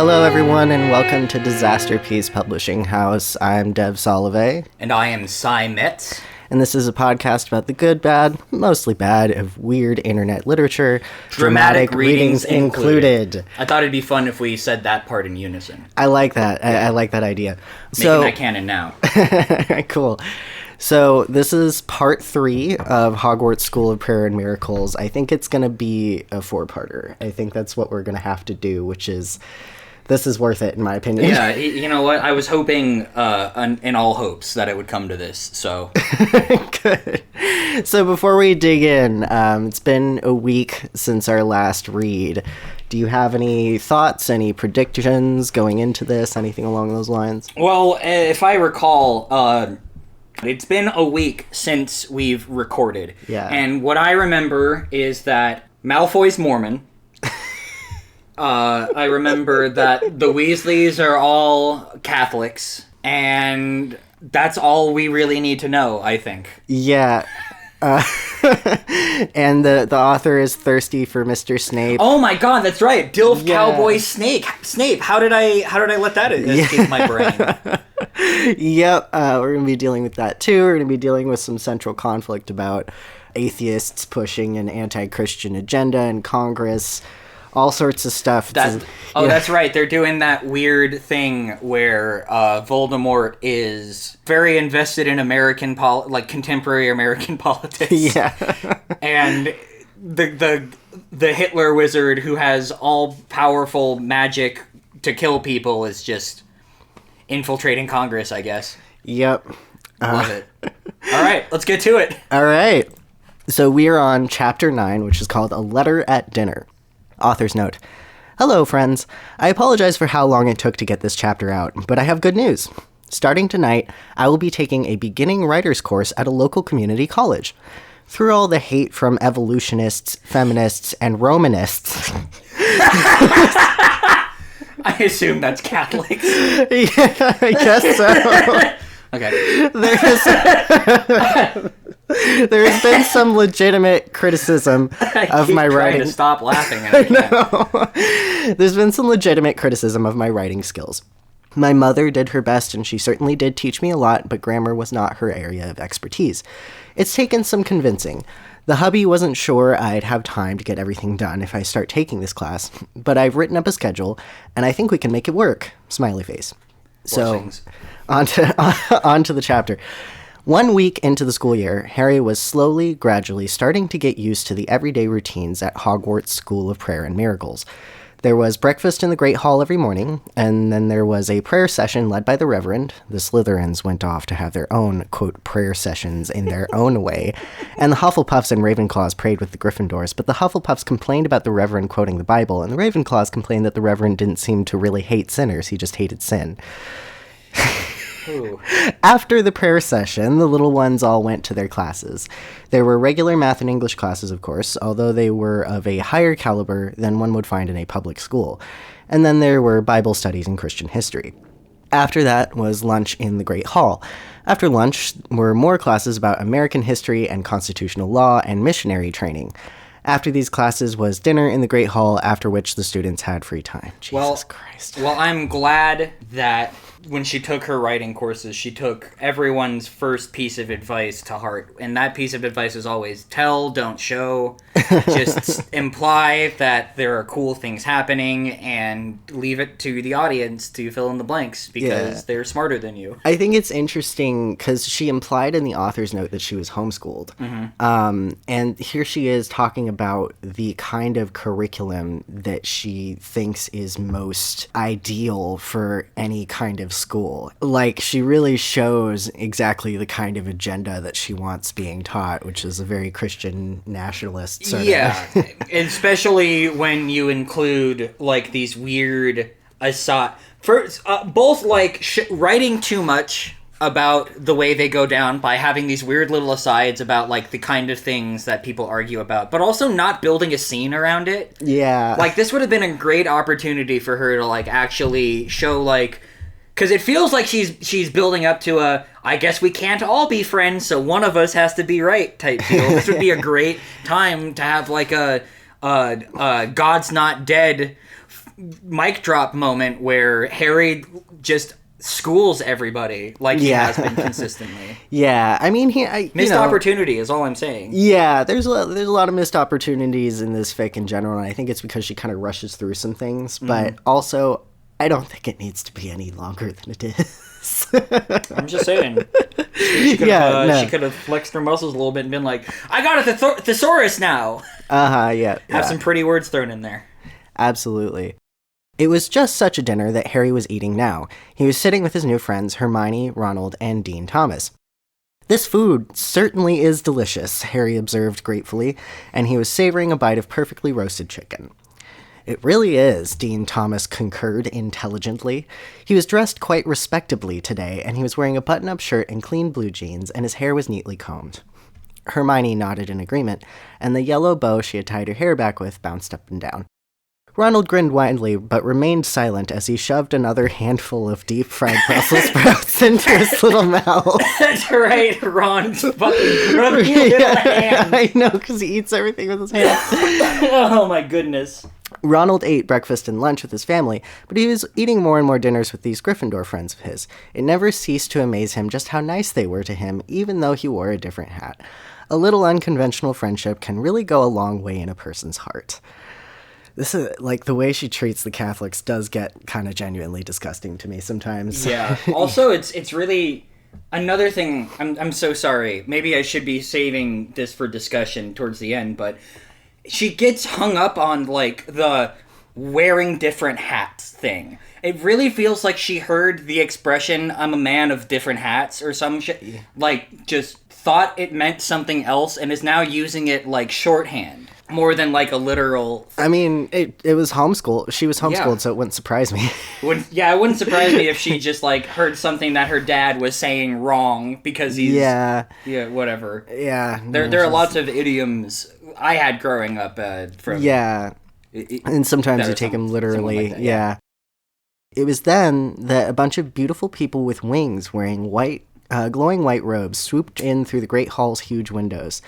Hello, everyone, and welcome to Disaster Piece Publishing House. I'm Dev Solivay. And I am Cy Metz. And this is a podcast about the good, bad, mostly bad, of weird internet literature. Dramatic readings included. I thought it'd be fun if we said that part in unison. I like that. I like that idea. Making that canon now. Cool. So this is part 3 of Hogwarts School of Prayer and Miracles. I think it's going to be a 4-parter. I think that's what we're going to have to do, which is... This is worth it, in my opinion. Yeah, you know what? I was hoping, in all hopes, that it would come to this, so... Good. So before we dig in, it's been a week since our last read. Do you have any thoughts, any predictions going into this, anything along those lines? Well, if I recall, it's been a week since we've recorded. Yeah. And what I remember is that Malfoy's Mormon... I remember that the Weasleys are all Catholics, and that's all we really need to know, I think. Yeah. And the author is thirsty for Mr. Snape. Oh my god, that's right. Dilf Cowboy Snape. How did I let that escape my brain? Yep, we're going to be dealing with that too. We're going to be dealing with some central conflict about atheists pushing an anti-Christian agenda in Congress. All sorts of stuff. That's right. They're doing that weird thing where Voldemort is very invested in contemporary American politics. Yeah. And the Hitler wizard who has all powerful magic to kill people is just infiltrating Congress, I guess. Yep. Love it. All right, let's get to it. All right. So we are on chapter 9, which is called A Letter at Dinner. Author's note. Hello, friends. I apologize for how long it took to get this chapter out, but I have good news. Starting tonight, I will be taking a beginning writer's course at a local community college. Through all the hate from evolutionists, feminists, and Romanists... I assume that's Catholics. Yeah, I guess so. Okay. There has been some legitimate criticism of my writing. To stop laughing at it. There's been some legitimate criticism of my writing skills. My mother did her best, and she certainly did teach me a lot, but grammar was not her area of expertise. It's taken some convincing. The hubby wasn't sure I'd have time to get everything done if I start taking this class, but I've written up a schedule, and I think we can make it work. Smiley face. Blessings. So, on to the chapter. 1 week into the school year, Harry was gradually starting to get used to the everyday routines at Hogwarts School of Prayer and Miracles. There was breakfast in the Great Hall every morning, and then there was a prayer session led by the Reverend. The Slytherins went off to have their own, quote, prayer sessions in their own way, and the Hufflepuffs and Ravenclaws prayed with the Gryffindors, but the Hufflepuffs complained about the Reverend quoting the Bible, and the Ravenclaws complained that the Reverend didn't seem to really hate sinners, he just hated sin. Ooh. After the prayer session, the little ones all went to their classes. There were regular math and English classes, of course, although they were of a higher caliber than one would find in a public school. And then there were Bible studies and Christian history. After that was lunch in the Great Hall. After lunch were more classes about American history and constitutional law and missionary training. After these classes was dinner in the Great Hall, after which the students had free time. Jesus Christ. Well, I'm glad that when she took her writing courses, she took everyone's first piece of advice to heart. And that piece of advice is always tell, don't show. Just imply that there are cool things happening and leave it to the audience to fill in the blanks because they're smarter than you. I think it's interesting because she implied in the author's note that she was homeschooled. Mm-hmm. And here she is talking about the kind of curriculum that she thinks is most ideal for any kind of school. Like, she really shows exactly the kind of agenda that she wants being taught, which is a very Christian nationalist sort of. Especially when you include like these weird aside both like writing too much about the way they go down by having these weird little asides about like the kind of things that people argue about, but also not building a scene around it. Yeah. Like, this would have been a great opportunity for her to like actually show like, because it feels like she's building up to a, I guess we can't all be friends, so one of us has to be right type deal. This would be a great time to have like a God's Not Dead mic drop moment where Harry just schools everybody like he has been consistently. Yeah, I mean, missed opportunity is all I'm saying. Yeah, there's a lot of missed opportunities in this fic in general, and I think it's because she kind of rushes through some things, but also I don't think it needs to be any longer than it is. I'm just saying. She could have flexed her muscles a little bit and been like, I got a thesaurus now. Yeah. Have some pretty words thrown in there. Absolutely. It was just such a dinner that Harry was eating now. He was sitting with his new friends, Hermione, Ronald, and Dean Thomas. This food certainly is delicious, Harry observed gratefully, and he was savoring a bite of perfectly roasted chicken. It really is, Dean Thomas concurred intelligently. He was dressed quite respectably today, and he was wearing a button-up shirt and clean blue jeans, and his hair was neatly combed. Hermione nodded in agreement, and the yellow bow she had tied her hair back with bounced up and down. Ronald grinned widely, but remained silent as he shoved another handful of deep-fried Brussels sprouts into his little mouth. That's right, Ron's fucking grumpy little hand. I know, because he eats everything with his hands. Oh my goodness. Ronald ate breakfast and lunch with his family, but he was eating more and more dinners with these Gryffindor friends of his. It never ceased to amaze him just how nice they were to him, even though he wore a different hat. A little unconventional friendship can really go a long way in a person's heart. This is, like, the way she treats the Catholics does get kind of genuinely disgusting to me sometimes. Yeah. Also, it's really... Another thing, I'm so sorry. Maybe I should be saving this for discussion towards the end, but she gets hung up on, like, the wearing different hats thing. It really feels like she heard the expression, I'm a man of different hats, or some shit. Like, just thought it meant something else and is now using it like shorthand. More than, like, a literal... I mean, it was homeschooled. She was homeschooled, so it wouldn't surprise me. It wouldn't surprise me if she just, like, heard something that her dad was saying wrong because he's... Yeah, whatever. Yeah. There are lots of idioms I had growing up from... Yeah. And sometimes you take them literally. Like that, yeah. It was then that a bunch of beautiful people with wings wearing glowing white robes swooped in through the great hall's huge windows.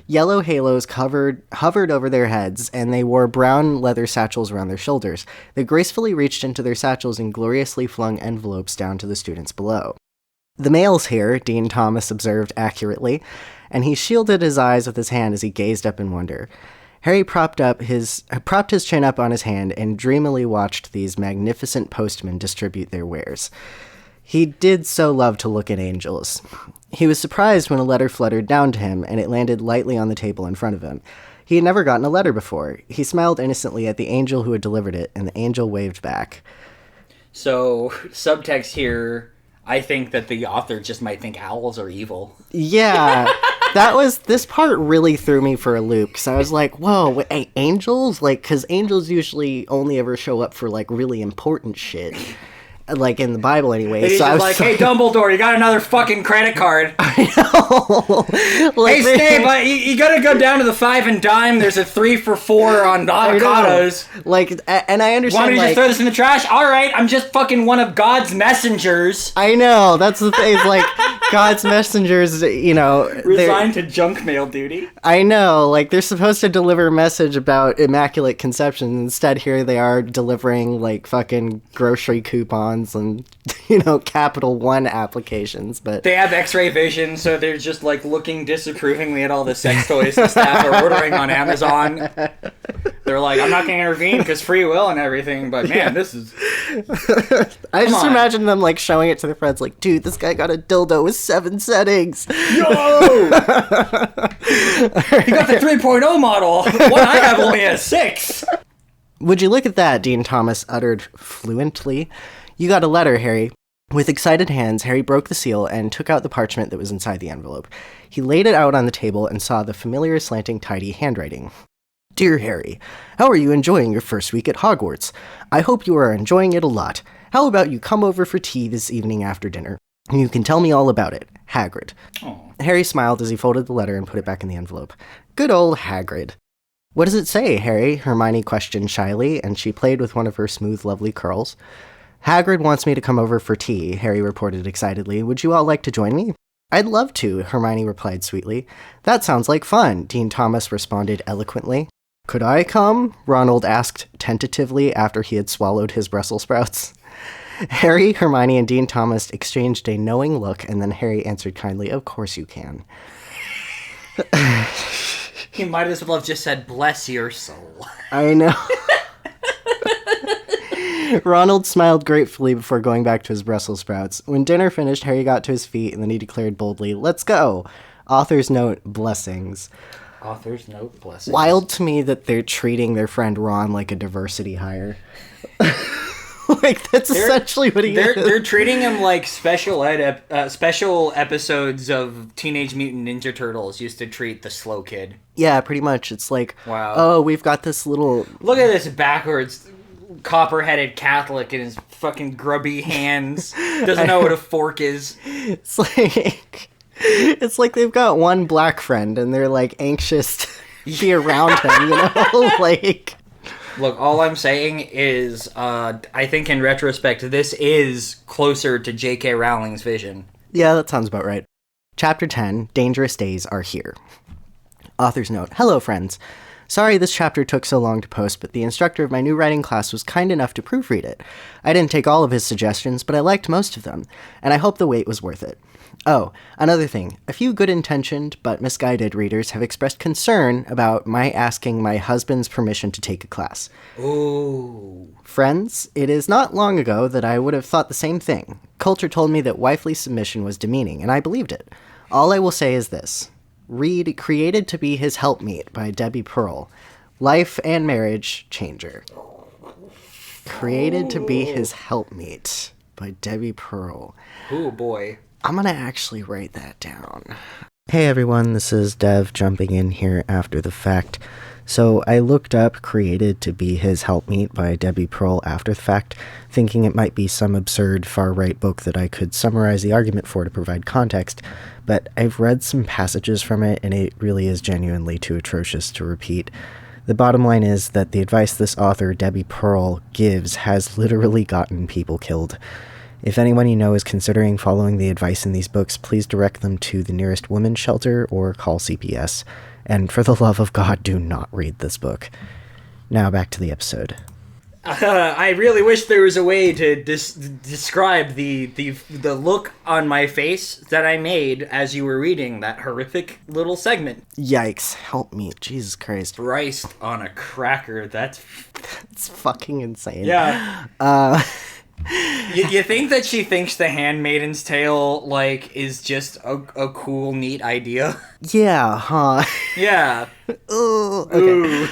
Yellow halos hovered over their heads, and they wore brown leather satchels around their shoulders. They gracefully reached into their satchels and gloriously flung envelopes down to the students below. The mail's here, Dean Thomas observed accurately, and he shielded his eyes with his hand as he gazed up in wonder. Harry propped his chin up on his hand and dreamily watched these magnificent postmen distribute their wares. He did so love to look at angels. He was surprised when a letter fluttered down to him, and it landed lightly on the table in front of him. He had never gotten a letter before. He smiled innocently at the angel who had delivered it, and the angel waved back. So, subtext here, I think that the author just might think owls are evil. Yeah, this part really threw me for a loop, because I was like, whoa, wait, angels? Like, because angels usually only ever show up for, like, really important shit. Like, in the Bible, anyway. So I was like, hey, Dumbledore, you got another fucking credit card. I know. Like, hey, Snape, you gotta go down to the 5 and dime. There's a 3 for 4 on avocados. Like, and I understand, want me to just throw this in the trash? All right, I'm just fucking one of God's messengers. I know, that's the thing. It's like, God's messengers, you know... Resigned to junk mail duty. I know, like, they're supposed to deliver a message about Immaculate Conception. Instead, here they are delivering, like, fucking grocery coupons and, you know, Capital One applications, but... They have x-ray vision, so they're just, like, looking disapprovingly at all the sex toys the staff are ordering on Amazon. They're like, I'm not going to intervene because free will and everything, but man, this is... I just imagine them, like, showing it to their friends, like, dude, this guy got a dildo with 7 settings. Yo! He got the 3.0 model. One I have only has 6. Would you look at that, Dean Thomas uttered fluently. You got a letter, Harry. With excited hands, Harry broke the seal and took out the parchment that was inside the envelope. He laid it out on the table and saw the familiar slanting, tidy handwriting. Dear Harry, how are you enjoying your first week at Hogwarts? I hope you are enjoying it a lot. How about you come over for tea this evening after dinner? You can tell me all about it. Hagrid. Aww. Harry smiled as he folded the letter and put it back in the envelope. Good old Hagrid. What does it say, Harry? Hermione questioned shyly, and she played with one of her smooth, lovely curls. Hagrid wants me to come over for tea, Harry reported excitedly. Would you all like to join me? I'd love to, Hermione replied sweetly. That sounds like fun, Dean Thomas responded eloquently. Could I come? Ronald asked tentatively after he had swallowed his Brussels sprouts. Harry, Hermione, and Dean Thomas exchanged a knowing look, and then Harry answered kindly, of course you can. He might as well have just said, bless your soul. I know. Ronald smiled gratefully before going back to his Brussels sprouts. When dinner finished, Harry got to his feet, and then he declared boldly, let's go. Author's note, blessings. Author's note, blessings. Wild to me that they're treating their friend Ron like a diversity hire. Like, that's essentially what he is. They're treating him like special episodes of Teenage Mutant Ninja Turtles used to treat the slow kid. Yeah, pretty much. It's like, wow. Oh, we've got this little... Look at this backwards, copper-headed Catholic in his fucking grubby hands. Doesn't know what a fork is. It's like they've got one black friend, and they're, like, anxious to be around him, you know? Like... Look, all I'm saying is, I think in retrospect, this is closer to J.K. Rowling's vision. Yeah, that sounds about right. Chapter 10, Dangerous Days Are Here. Author's note, hello friends. Sorry this chapter took so long to post, but the instructor of my new writing class was kind enough to proofread it. I didn't take all of his suggestions, but I liked most of them, and I hope the wait was worth it. Oh, another thing. A few good-intentioned but misguided readers have expressed concern about my asking my husband's permission to take a class. Ooh. Friends, it is not long ago that I would have thought the same thing. Culture told me that wifely submission was demeaning, and I believed it. All I will say is this. Read Created to be His Helpmeet by Debbie Pearl. Life and Marriage Changer. Created to be His Helpmeet by Debbie Pearl. Ooh, boy. I'm going to actually write that down. Hey everyone, this is Dev jumping in here after the fact. So I looked up Created to be His Helpmeet by Debbie Pearl after the fact, thinking it might be some absurd far-right book that I could summarize the argument for to provide context, but I've read some passages from it and it really is genuinely too atrocious to repeat. The bottom line is that the advice this author, Debbie Pearl, gives has literally gotten people killed. If anyone you know is considering following the advice in these books, please direct them to the nearest women's shelter or call CPS. And for the love of God, do not read this book. Now back to the episode. I really wish there was a way to describe the look on my face that I made as you were reading that horrific little segment. Yikes, help me, Jesus Christ. Christ on a cracker, that's fucking insane. Yeah. You think that she thinks The Handmaid's Tale, like, is just a cool, neat idea? Yeah, huh? Yeah. Ooh, okay. Ooh.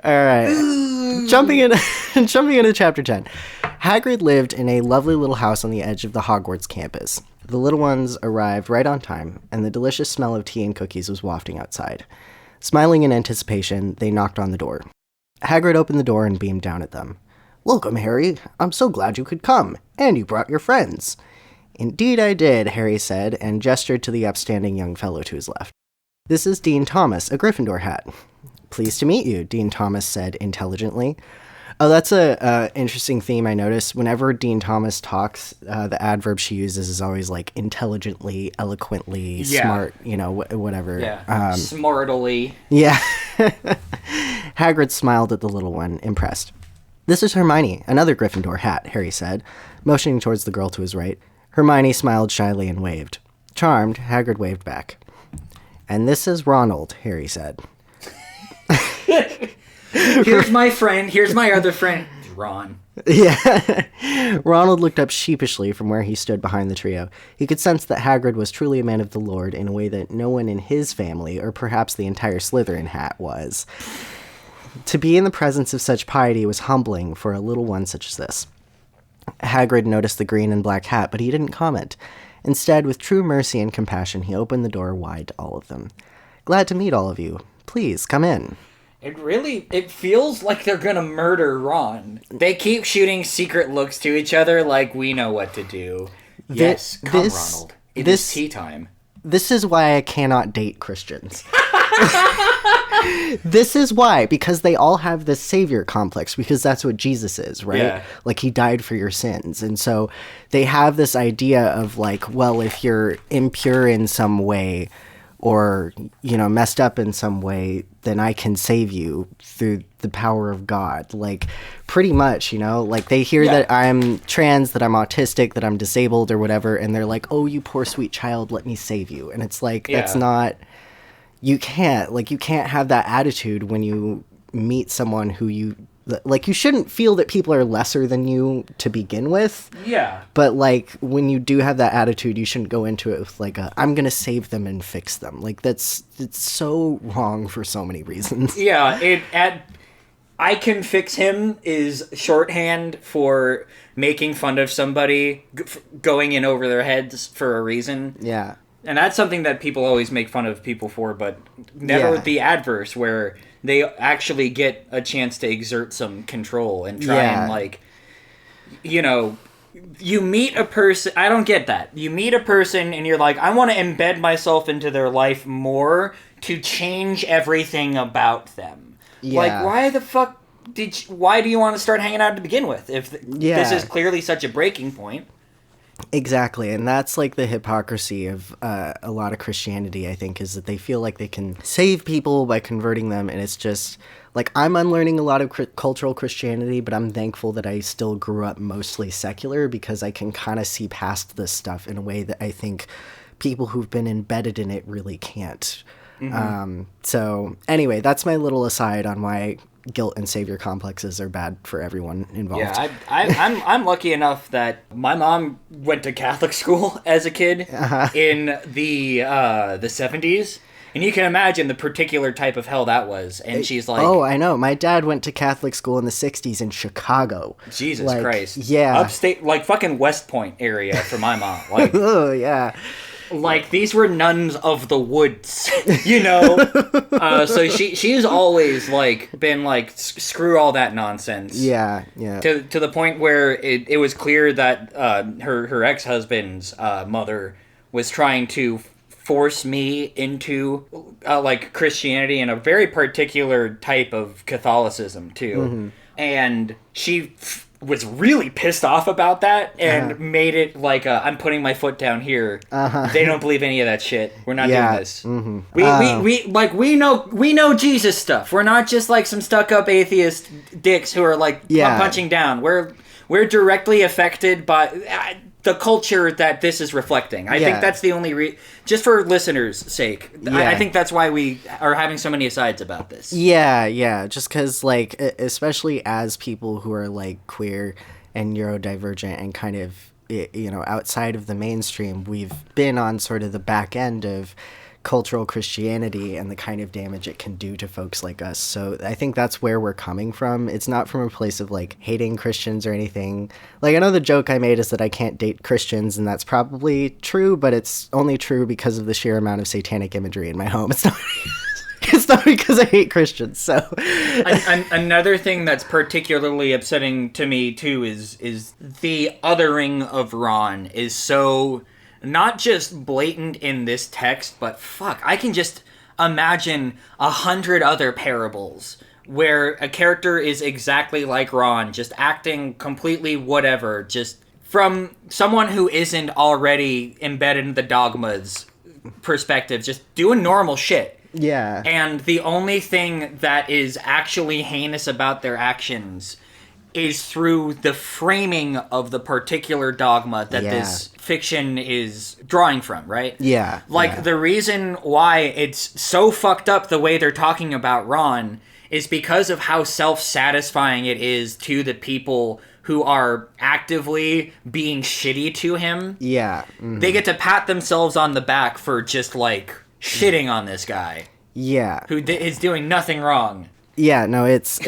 All right. Ooh. Jumping into chapter 10. Hagrid lived in a lovely little house on the edge of the Hogwarts campus. The little ones arrived right on time, and the delicious smell of tea and cookies was wafting outside. Smiling in anticipation, they knocked on the door. Hagrid opened the door and beamed down at them. Welcome, Harry. I'm so glad you could come, and you brought your friends. Indeed I did, Harry said, and gestured to the upstanding young fellow to his left. This is Dean Thomas, a Gryffindor hat. Pleased to meet you, Dean Thomas said intelligently. Oh, that's a interesting theme I noticed. Whenever Dean Thomas talks, the adverb she uses is always like intelligently, eloquently, smart, you know, whatever. Yeah, smartily. Yeah. Hagrid smiled at the little one, impressed. This is Hermione, another Gryffindor hat, Harry said, motioning towards the girl to his right. Hermione smiled shyly and waved. Charmed, Hagrid waved back. And this is Ronald, Harry said. Here's my friend, here's my other friend, Ron. Yeah. Ronald looked up sheepishly from where he stood behind the trio. He could sense that Hagrid was truly a man of the Lord in a way that no one in his family, or perhaps the entire Slytherin hat, was. To be in the presence of such piety was humbling for a little one such as this. Hagrid noticed the green and black hat, but he didn't comment. Instead, with true mercy and compassion, he opened the door wide to all of them. Glad to meet all of you. Please, come in. It feels like they're gonna murder Ron. They keep shooting secret looks to each other like we know what to do. Yes, come Ronald. It is tea time. This is why I cannot date Christians. This is why, because they all have this savior complex, because that's what Jesus is, right? Yeah. Like, he died for your sins. And so they have this idea of, like, well, if you're impure in some way, or, you know, messed up in some way, then I can save you through the power of God. Like, pretty much, you know, like they hear that I'm trans, that I'm autistic, that I'm disabled or whatever, and they're like, oh, you poor sweet child, let me save you. And it's like, that's not, you can't have that attitude when you meet someone who you, like, you shouldn't feel that people are lesser than you to begin with. Yeah. But, like, when you do have that attitude, you shouldn't go into it with, like, I'm going to save them and fix them. Like, it's so wrong for so many reasons. Yeah, I can fix him is shorthand for making fun of somebody going in over their heads for a reason. Yeah. And that's something that people always make fun of people for, but never the adverse, where they actually get a chance to exert some control and try and, like, you know, you meet a person. I don't get that. You meet a person and you're like, I want to embed myself into their life more to change everything about them. Yeah. Like, why the fuck why do you want to start hanging out to begin with if this is clearly such a breaking point? Exactly, and that's like the hypocrisy of a lot of Christianity, I think, is that they feel like they can save people by converting them, and it's just, like, I'm unlearning a lot of cultural Christianity, but I'm thankful that I still grew up mostly secular, because I can kind of see past this stuff in a way that I think people who've been embedded in it really can't. Mm-hmm. So, anyway, that's my little aside on why guilt and savior complexes are bad for everyone involved. Yeah, I'm lucky enough that my mom went to Catholic school as a kid in the 70s, and you can imagine the particular type of hell that was. And she's like, "Oh, I know. My dad went to Catholic school in the 60s in Chicago." Jesus Christ! Yeah, upstate, like fucking West Point area for my mom. Like, oh yeah. Like, these were nuns of the woods, you know? So she's always, like, been like, screw all that nonsense. Yeah, yeah. To the point where it was clear that her ex-husband's mother was trying to force me into, like, Christianity and a very particular type of Catholicism, too. Mm-hmm. And she was really pissed off about that and made it like I'm putting my foot down here. They don't believe any of that shit. We're not doing this. Mm-hmm. We know Jesus stuff. We're not just like some stuck up atheist dicks who are like punching down. We're directly affected by the culture that this is reflecting. I think that's the only just for listeners' sake. I think that's why we are having so many asides about this. Yeah. Just because, like, especially as people who are, like, queer and neurodivergent and kind of, you know, outside of the mainstream, we've been on sort of the back end of cultural Christianity and the kind of damage it can do to folks like us. So I think that's where we're coming from. It's not from a place of, like, hating Christians or anything. Like, I know the joke I made is that I can't date Christians, and that's probably true, but it's only true because of the sheer amount of satanic imagery in my home. It's not because I hate Christians. So another thing that's particularly upsetting to me too is the othering of Ron is so not just blatant in this text, but fuck, I can just imagine 100 other parables where a character is exactly like Ron, just acting completely whatever, just from someone who isn't already embedded in the dogmas perspective, just doing normal shit. Yeah. And the only thing that is actually heinous about their actions is through the framing of the particular dogma that this fiction is drawing from, right? Yeah. Like, the reason why it's so fucked up the way they're talking about Ron is because of how self-satisfying it is to the people who are actively being shitty to him. Yeah. Mm-hmm. They get to pat themselves on the back for just, like, shitting on this guy. Yeah. Who is doing nothing wrong. Yeah, no, it's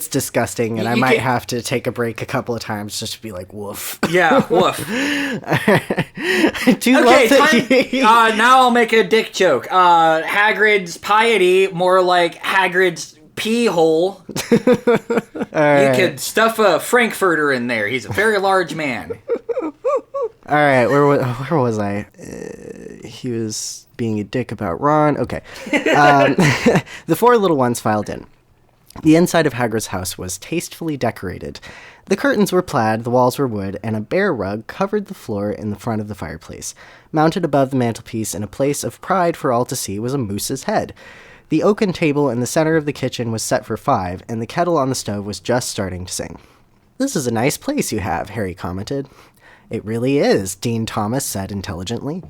disgusting, and I might have to take a break a couple of times just to be like, woof. Yeah, woof. Now I'll make a dick joke. Hagrid's piety, more like Hagrid's pee hole. You could stuff a Frankfurter in there. He's a very large man. All right, where was I? He was being a dick about Ron. Okay. The four little ones filed in. The inside of Hagrid's house was tastefully decorated. The curtains were plaid, the walls were wood, and a bear rug covered the floor in the front of the fireplace. Mounted above the mantelpiece in a place of pride for all to see was a moose's head. The oaken table in the center of the kitchen was set for 5, and the kettle on the stove was just starting to sing. "This is a nice place you have," Harry commented. "It really is," Dean Thomas said intelligently.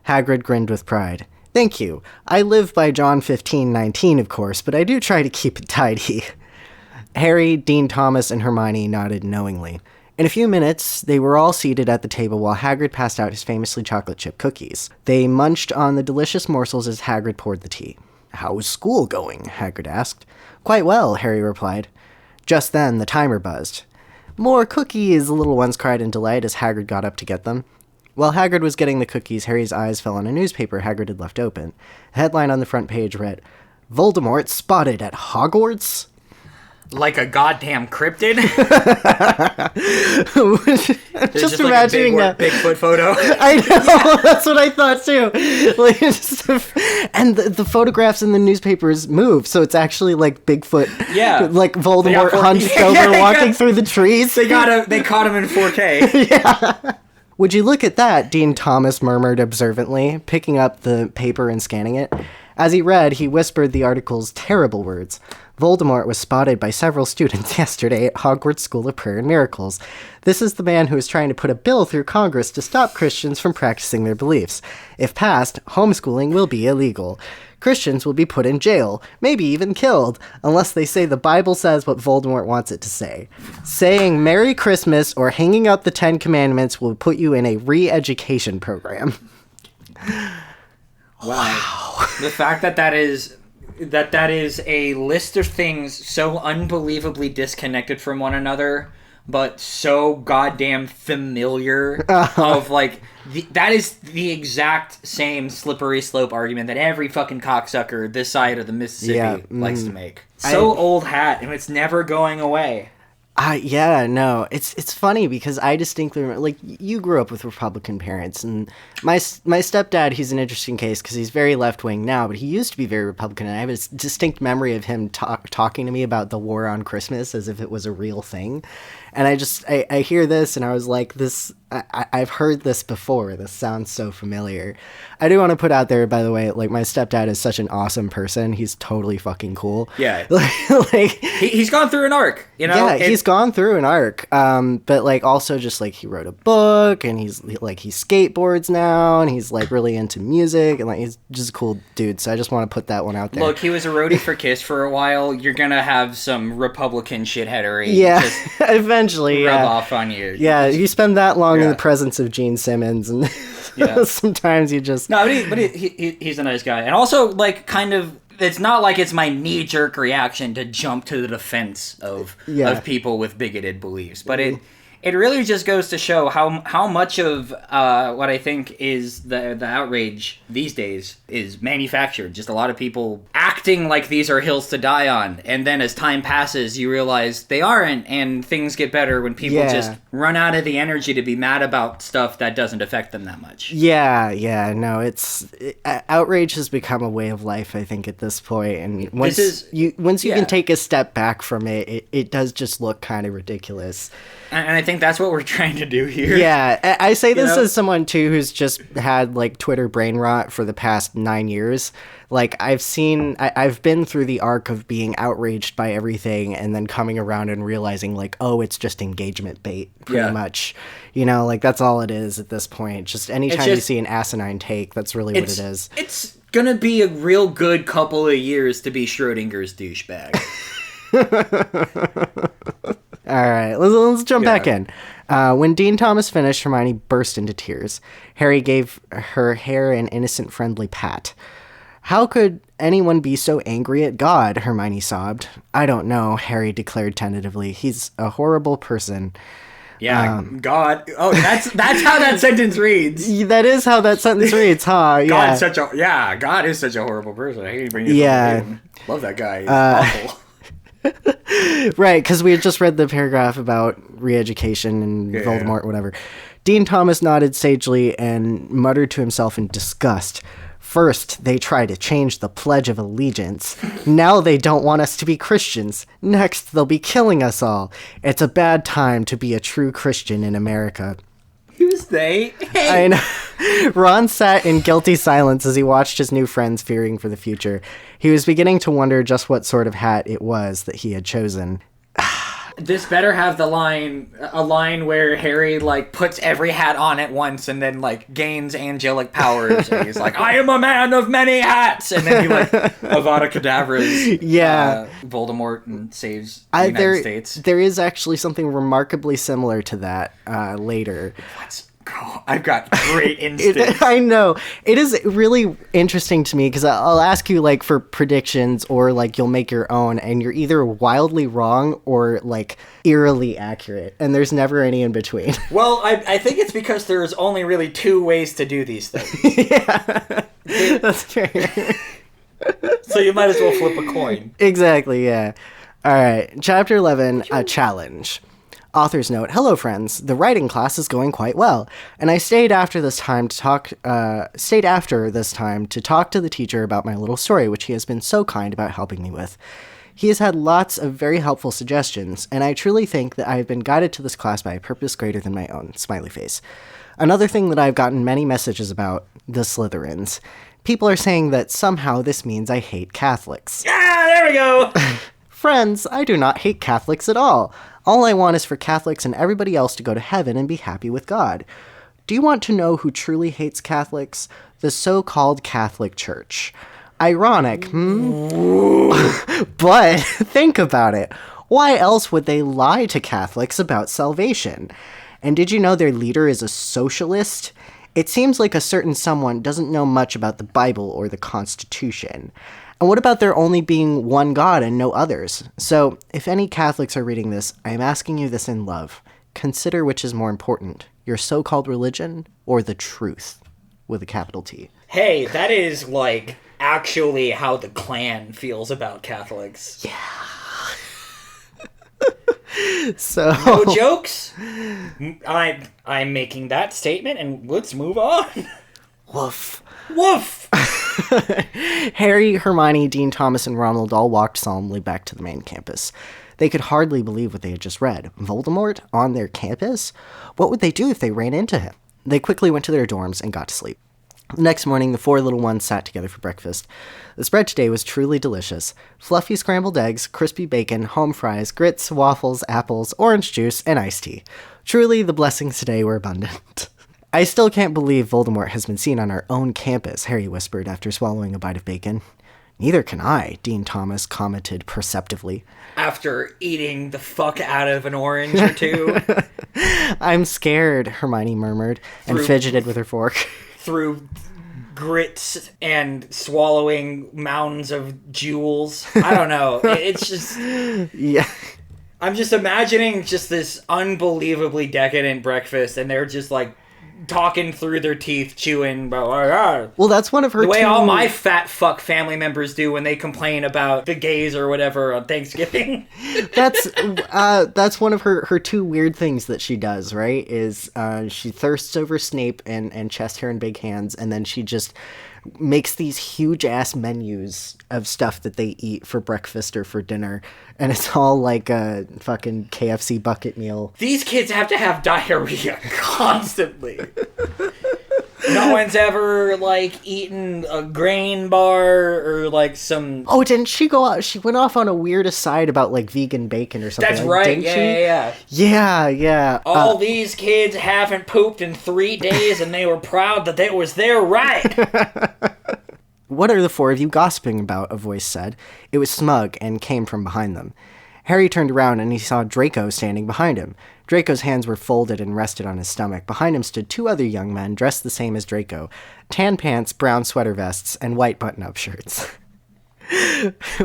Hagrid grinned with pride. "Thank you. I live by John 15:19, of course, but I do try to keep it tidy." Harry, Dean Thomas, and Hermione nodded knowingly. In a few minutes, they were all seated at the table while Hagrid passed out his famously chocolate chip cookies. They munched on the delicious morsels as Hagrid poured the tea. "How's school going?" Hagrid asked. "Quite well," Harry replied. Just then, the timer buzzed. "More cookies!" the little ones cried in delight as Hagrid got up to get them. While Hagrid was getting the cookies, Harry's eyes fell on a newspaper Hagrid had left open. A headline on the front page read, "Voldemort spotted at Hogwarts?" Like a goddamn cryptid. Just imagining a Bigfoot photo. I know, that's what I thought too. Like, and the photographs in the newspapers move, so it's actually like Bigfoot. Yeah, like Voldemort hunched over, walking through the trees. They caught him in 4K. Yeah. "Would you look at that?" Dean Thomas murmured observantly, picking up the paper and scanning it. As he read, he whispered the article's terrible words. "Voldemort was spotted by several students yesterday at Hogwarts School of Prayer and Miracles. This is the man who is trying to put a bill through Congress to stop Christians from practicing their beliefs. If passed, homeschooling will be illegal. Christians will be put in jail, maybe even killed, unless they say the Bible says what Voldemort wants it to say. Saying Merry Christmas or hanging up the 10 Commandments will put you in a re-education program." Wow. The fact that is a list of things so unbelievably disconnected from one another, but so goddamn familiar. Of like, that is the exact same slippery slope argument that every fucking cocksucker this side of the Mississippi likes to make. So old hat, and it's never going away. Yeah, no, it's funny because I distinctly remember, like, you grew up with Republican parents, and my stepdad, he's an interesting case because he's very left-wing now, but he used to be very Republican, and I have a distinct memory of him talking to me about the war on Christmas as if it was a real thing. And I hear this, and I was like, I've heard this before. This sounds so familiar. I do want to put out there, by the way, like, my stepdad is such an awesome person. He's totally fucking cool. Yeah. Like he's gone through an arc, you know? Yeah, he's gone through an arc. But, like, also just, like, he wrote a book, and he skateboards now, and he's, like, really into music, and, like, he's just a cool dude. So I just want to put that one out there. Look, he was a roadie for Kiss for a while. You're gonna have some Republican shitheadery. Yeah, eventually, rub off on you. Yeah, you spend that long in the presence of Gene Simmons, and sometimes you just... No, but he's a nice guy. And also, like, kind of, it's not like it's my knee-jerk reaction to jump to the defense of people with bigoted beliefs, but it really just goes to show how much of what I think is the outrage these days is manufactured. Just a lot of people acting like these are hills to die on, and then as time passes, you realize they aren't, and things get better when people just run out of the energy to be mad about stuff that doesn't affect them that much. Yeah, no, outrage has become a way of life, I think, at this point, and once you can take a step back from it does just look kind of ridiculous. And I think that's what we're trying to do here. Yeah, I say this as someone, too, who's just had, like, Twitter brain rot for the past 9 years. Like, I've been through the arc of being outraged by everything and then coming around and realizing, like, oh, it's just engagement bait, pretty much. You know, like, that's all it is at this point. Just anytime you see an asinine take, that's really what it is. It's gonna be a real good couple of years to be Schrodinger's douchebag. All right, let's jump back in. When Dean Thomas finished, Hermione burst into tears. Harry gave her hair an innocent, friendly pat. "How could anyone be so angry at God?" Hermione sobbed. "I don't know," Harry declared tentatively. "He's a horrible person." Yeah, God. Oh, that's how that sentence reads. That is how that sentence reads, huh? Yeah. God is such a horrible person. I hate bringing this up again. Love that guy. He's awful. Right, because we had just read the paragraph about re-education and Voldemort, whatever. Dean Thomas nodded sagely and muttered to himself in disgust. First, they try to change the Pledge of Allegiance. Now they don't want us to be Christians. Next, they'll be killing us all. It's a bad time to be a true Christian in America. Who's they? I know. Ron sat in guilty silence as he watched his new friends fearing for the future. He was beginning to wonder just what sort of hat it was that he had chosen. This better have a line where Harry, like, puts every hat on at once and then, like, gains angelic powers. And he's like, I am a man of many hats! And then he, like, Avada Kedavras Voldemort and saves the United States. There is actually something remarkably similar to that later. Let's go. I've got great instincts. I know. It is really interesting to me because I'll ask you, like, for predictions or, like, you'll make your own, and you're either wildly wrong or, like, eerily accurate, and there's never any in between. Well, I think it's because there's only really two ways to do these things. Yeah. That's fair. So you might as well flip a coin. Exactly, yeah. All right. Chapter 11, a challenge. Author's note, hello friends, the writing class is going quite well, and I stayed after this time to talk to the teacher about my little story, which he has been so kind about helping me with. He has had lots of very helpful suggestions, and I truly think that I have been guided to this class by a purpose greater than my own, smiley face. Another thing that I've gotten many messages about, the Slytherins. People are saying that somehow this means I hate Catholics. Yeah, there we go! Friends, I do not hate Catholics at all. All I want is for Catholics and everybody else to go to heaven and be happy with God. Do you want to know who truly hates Catholics? The so-called Catholic Church. Ironic, But think about it. Why else would they lie to Catholics about salvation? And did you know their leader is a socialist? It seems like a certain someone doesn't know much about the Bible or the Constitution. And what about there only being one God and no others? So, if any Catholics are reading this, I am asking you this in love. Consider which is more important, your so-called religion or the truth, with a capital T. Hey, that is, like, actually how the Klan feels about Catholics. Yeah. So... No jokes? I'm making that statement, and let's move on. Woof. Woof! Harry, Hermione, Dean Thomas, and Ronald all walked solemnly back to the main campus. They could hardly believe what they had just read. Voldemort on their campus? What would they do if they ran into him? They quickly went to their dorms and got to sleep. The next morning, the four little ones sat together for breakfast. The spread today was truly delicious. Fluffy scrambled eggs, crispy bacon, home fries, grits, waffles, apples, orange juice, and iced tea. Truly, the blessings today were abundant. I still can't believe Voldemort has been seen on our own campus, Harry whispered after swallowing a bite of bacon. Neither can I, Dean Thomas commented perceptively. After eating the fuck out of an orange or two. I'm scared, Hermione murmured, and fidgeted with her fork. Through grits and swallowing mounds of jewels. I don't know. It's just... Yeah. I'm just imagining just this unbelievably decadent breakfast, and they're just, like, talking through their teeth, chewing. Well, that's one of her the way all my fat fuck family members do when they complain about the gays or whatever on Thanksgiving. That's one of her two weird things that she does, right? Is she thirsts over Snape and chest hair and big hands, and then she just makes these huge ass menus of stuff that they eat for breakfast or for dinner, and it's all like a fucking KFC bucket meal. These kids have to have diarrhea constantly. No one's ever, like, eaten a grain bar or, like, some... Oh, didn't she go out? She went off on a weird aside about, like, vegan bacon or something. That's right, Yeah. All these kids haven't pooped in 3 days, and they were proud that it was their right. What are the four of you gossiping about? A voice said. It was smug and came from behind them. Harry turned around and he saw Draco standing behind him. Draco's hands were folded and rested on his stomach. Behind him stood two other young men dressed the same as Draco. Tan pants, brown sweater vests, and white button-up shirts.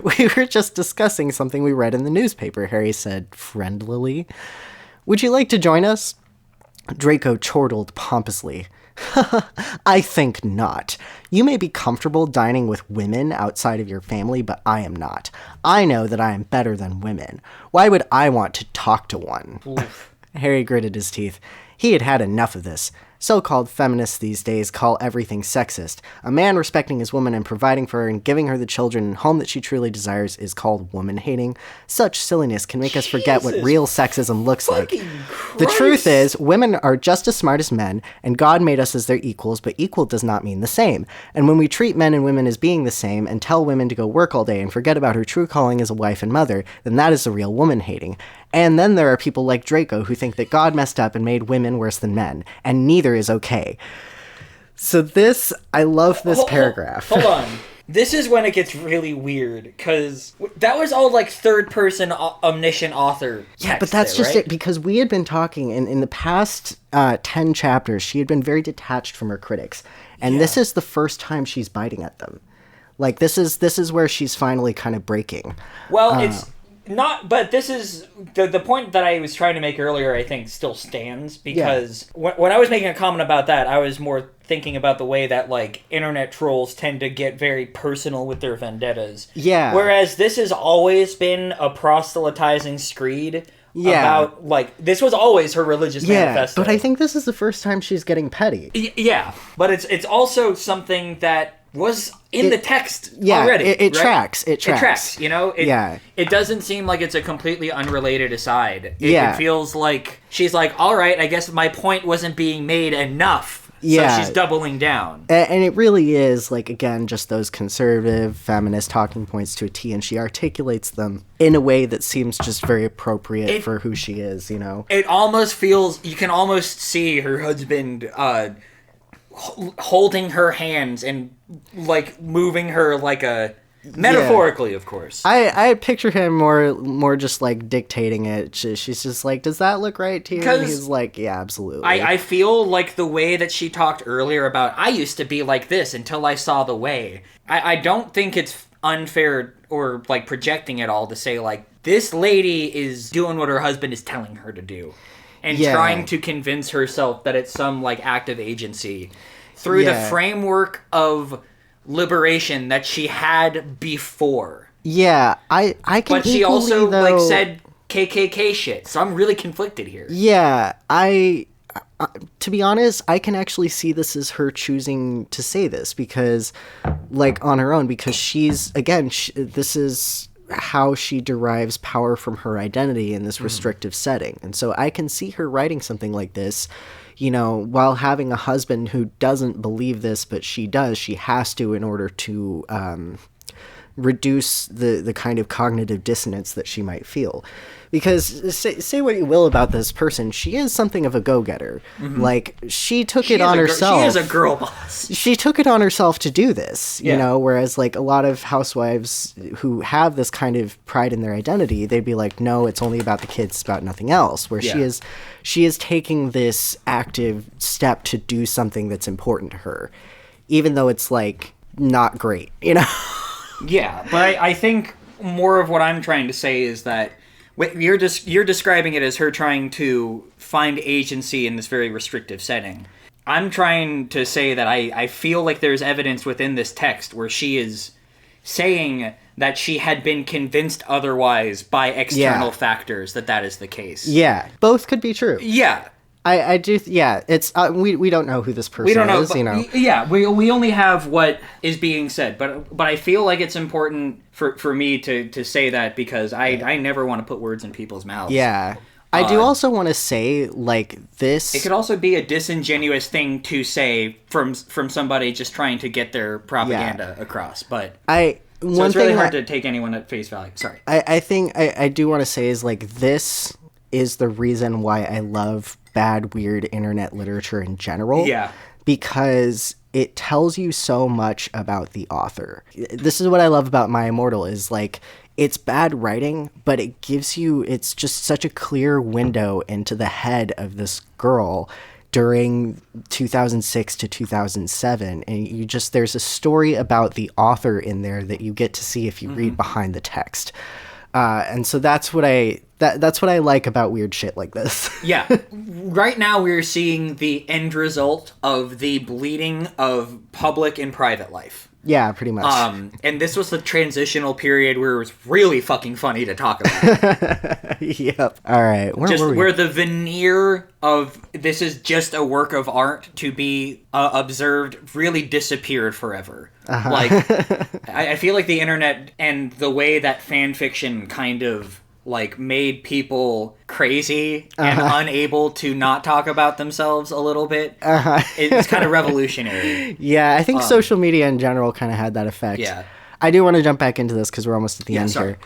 We were just discussing something we read in the newspaper, Harry said friendlily. Would you like to join us? Draco chortled pompously. I think not. You may be comfortable dining with women outside of your family, but I am not. I know that I am better than women. Why would I want to talk to one? Harry gritted his teeth. He had had enough of this. So-called feminists these days call everything sexist. A man respecting his woman and providing for her and giving her the children and home that she truly desires is called woman-hating. Such silliness can make us forget what real sexism looks like. The truth is, women are just as smart as men, and God made us as their equals, but equal does not mean the same. And when we treat men and women as being the same, and tell women to go work all day and forget about her true calling as a wife and mother, then that is the real woman-hating. And then there are people like Draco who think that God messed up and made women worse than men, and neither is okay. So this, I love this paragraph. Hold on. This is when it gets really weird, because that was all like third-person omniscient author text. Yeah, but that's there, just right? it, because we had been talking, in the past 10 chapters, she had been very detached from her critics, and this is the first time she's biting at them. Like, this is where she's finally kind of breaking. Well, it's not, but this is the point that I was trying to make earlier, I think, still stands, because when I was making a comment about that, I was more thinking about the way that, like, internet trolls tend to get very personal with their vendettas. Yeah. Whereas this has always been a proselytizing screed about, like, this was always her religious manifesto. But I think this is the first time she's getting petty. Yeah, but it's also something that was in the text already. It right? tracks. It tracks. You know? It doesn't seem like it's a completely unrelated aside. It feels like she's like, all right, I guess my point wasn't being made enough. So she's doubling down. And it really is, like, again, just those conservative, feminist talking points to a T, and she articulates them in a way that seems just very appropriate for who she is, you know? It almost feels, you can almost see her husband holding her hands and, like, moving her like a... Metaphorically, of course. I picture him more just, like, dictating it. She's just like, does that look right to you? And he's like, yeah, absolutely. I feel like the way that she talked earlier about, I used to be like this until I saw the way. I don't think it's unfair or, like, projecting at all to say, like, this lady is doing what her husband is telling her to do. And trying to convince herself that it's some, like, act of agency through the framework of liberation that she had before. Yeah, I can. But she also like said KKK shit, so I'm really conflicted here. Yeah, to be honest, I can actually see this as her choosing to say this because, like, on her own, because she's again, this is how she derives power from her identity in this restrictive setting, and so I can see her writing something like this. You know, while having a husband who doesn't believe this, but she does, she has to in order to reduce the kind of cognitive dissonance that she might feel. Because say what you will about this person, she is something of a go-getter. Like, she took it on herself. She is a girl boss. She took it on herself to do this, you know, whereas, like, a lot of housewives who have this kind of pride in their identity, they'd be like, no, it's only about the kids, it's about nothing else. Where she is taking this active step to do something that's important to her, even though it's, like, not great, you know? Yeah, but I think more of what I'm trying to say is that you're describing it as her trying to find agency in this very restrictive setting. I'm trying to say that I feel like there's evidence within this text where she is saying that she had been convinced otherwise by external factors that is the case. Yeah, both could be true. Yeah. I do. It's we don't know who this person is. You know. Yeah, we only have what is being said, but I feel like it's important for me to say that because I never want to put words in people's mouths. Yeah, I do also want to say, like, this. It could also be a disingenuous thing to say from somebody just trying to get their propaganda across, but so it's really hard to take anyone at face value. Sorry. I think I do want to say is, like, this is the reason why I love bad, weird internet literature in general. Yeah. Because it tells you so much about the author. This is what I love about My Immortal is, like, it's bad writing, but it gives you, it's just such a clear window into the head of this girl during 2006 to 2007. And you just, there's a story about the author in there that you get to see if you read behind the text. And so that's what I like about weird shit like this. Yeah. right now we're seeing the end result of the bleeding of public and private life. Yeah, pretty much. And this was the transitional period where it was really fucking funny to talk about. Yep. All right. Where the veneer of this is just a work of art to be observed really disappeared forever. Uh-huh. Like, I feel like the internet and the way that fan fiction kind of like made people crazy and unable to not talk about themselves a little bit. It's kind of revolutionary. Yeah, I think social media in general kind of had that effect. Yeah. I do want to jump back into this because we're almost at the end here.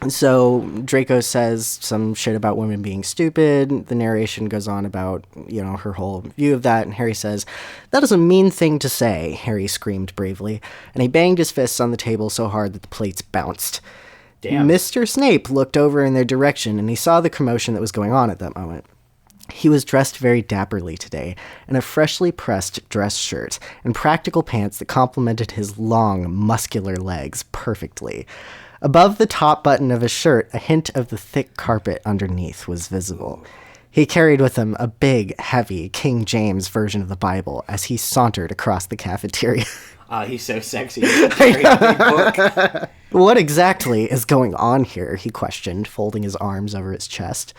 So Draco says some shit about women being stupid. The narration goes on about, you know, her whole view of that. And Harry says, "That is a mean thing to say," Harry screamed bravely. And he banged his fists on the table so hard that the plates bounced. Damn. Mr. Snape looked over in their direction, and he saw the commotion that was going on at that moment. He was dressed very dapperly today, in a freshly pressed dress shirt and practical pants that complemented his long, muscular legs perfectly. Above the top button of his shirt, a hint of the thick carpet underneath was visible. He carried with him a big, heavy King James version of the Bible as he sauntered across the cafeteria. He's so sexy. Very big book. What exactly is going on here? He questioned, folding his arms over his chest.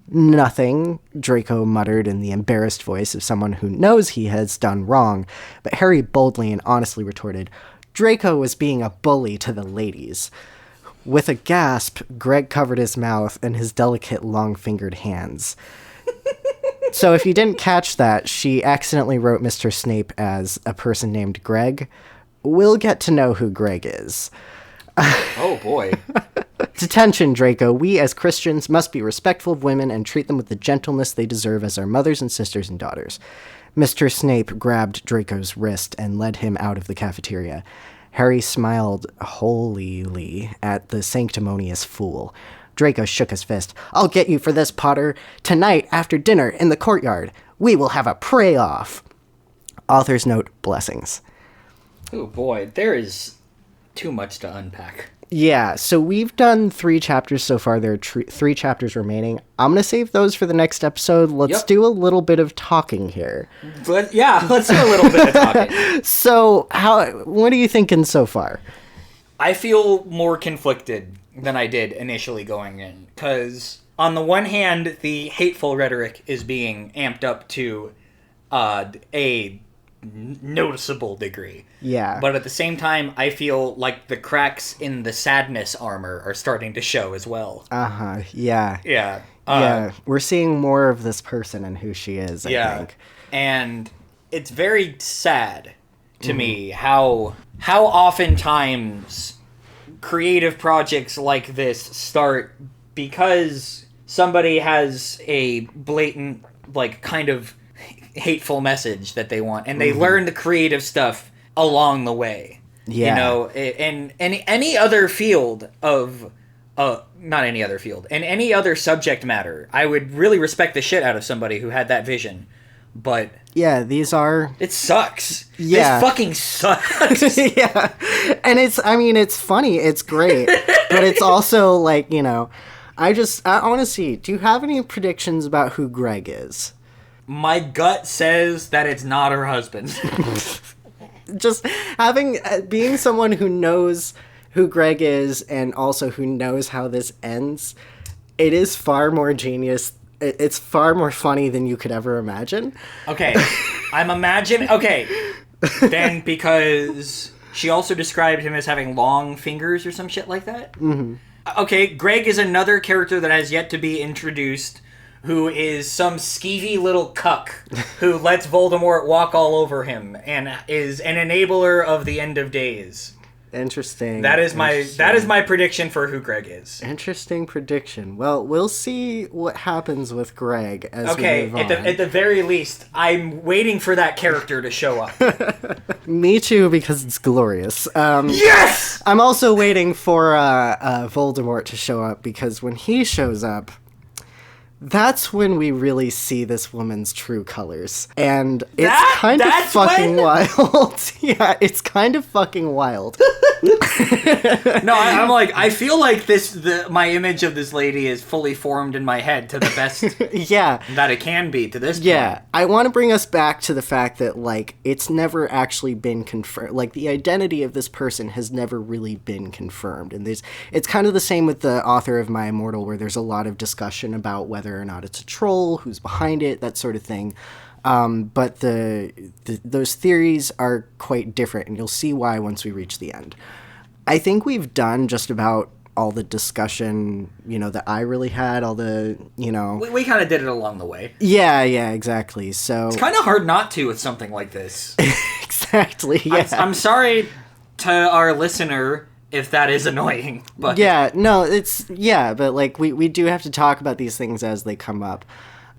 Nothing, Draco muttered in the embarrassed voice of someone who knows he has done wrong, but Harry boldly and honestly retorted, Draco was being a bully to the ladies. With a gasp, Greg covered his mouth in his delicate, long-fingered hands. So if you didn't catch that, she accidentally wrote Mr. Snape as a person named Greg. We'll get to know who Greg is. Oh, boy. Detention, Draco. We, as Christians, must be respectful of women and treat them with the gentleness they deserve as our mothers and sisters and daughters. Mr. Snape grabbed Draco's wrist and led him out of the cafeteria. Harry smiled holily at the sanctimonious fool. Draco shook his fist. I'll get you for this, Potter. Tonight, after dinner, in the courtyard, we will have a pray-off. Author's note, blessings. Oh, boy. There is too much to unpack. Yeah, so we've done 3 chapters so far. There are 3 chapters remaining. I'm going to save those for the next episode. Let's do a little bit of talking here. Let's do a little bit of talking. So, what are you thinking so far? I feel more conflicted than I did initially going in. Because, on the one hand, the hateful rhetoric is being amped up to a noticeable degree. Yeah. But at the same time, I feel like the cracks in the sadness armor are starting to show as well. Yeah. Yeah. Yeah. We're seeing more of this person and who she is, I think. And it's very sad to me how oftentimes creative projects like this start because somebody has a blatant, like, kind of hateful message that they want, and they learn the creative stuff along the way. Yeah. You know, in any other field of not any other field, in any other subject matter, I would really respect the shit out of somebody who had that vision. But yeah, these are... It sucks. Yeah. This fucking sucks. Yeah. And it's funny, it's great, but it's also like, you know, I want to see, do you have any predictions about who Greg is? My gut says that it's not her husband. Just being someone who knows who Greg is and also who knows how this ends, it is far more genius. It's far more funny than you could ever imagine. Okay. Then because she also described him as having long fingers or some shit like that. Mm-hmm. Okay, Greg is another character that has yet to be introduced who is some skeevy little cuck who lets Voldemort walk all over him and is an enabler of the end of days. Interesting. That is my prediction for who Greg is. Interesting prediction. Well, we'll see what happens with Greg as we move on. At the very least, I'm waiting for that character to show up. Me too, because it's glorious. Yes! I'm also waiting for Voldemort to show up, because when he shows up, that's when we really see this woman's true colors. And it's kind of fucking wild. Yeah, it's kind of fucking wild. No, I'm like, I feel like my image of this lady is fully formed in my head to the best that it can be to this point. I want to bring us back to the fact that, like, it's never actually been confirmed. Like, the identity of this person has never really been confirmed. And it's kind of the same with the author of My Immortal, where there's a lot of discussion about whether or not it's a troll, who's behind it, that sort of thing. But those theories are quite different, and you'll see why once we reach the end. I think we've done just about all the discussion, that I really had, all the, We kind of did it along the way. Yeah, exactly. So it's kind of hard not to with something like this. Exactly, yeah. I'm sorry to our listener if that is annoying, but... Yeah, no, but, like, we do have to talk about these things as they come up.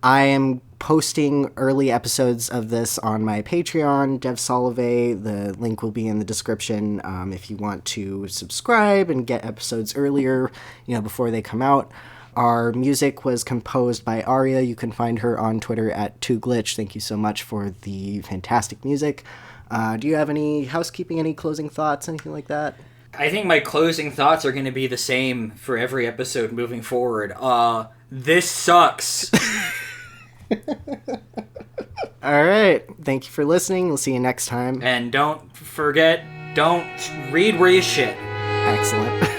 I am posting early episodes of this on my Patreon, Dev Solove. The link will be in the description if you want to subscribe and get episodes earlier, before they come out. Our music was composed by Aria. You can find her on Twitter at 2glitch. Thank you so much for the fantastic music. Do you have any housekeeping, any closing thoughts, anything like that? I think my closing thoughts are going to be the same for every episode moving forward. This sucks. All right. Thank you for listening. We'll see you next time. And don't forget, don't read where you shit. Excellent.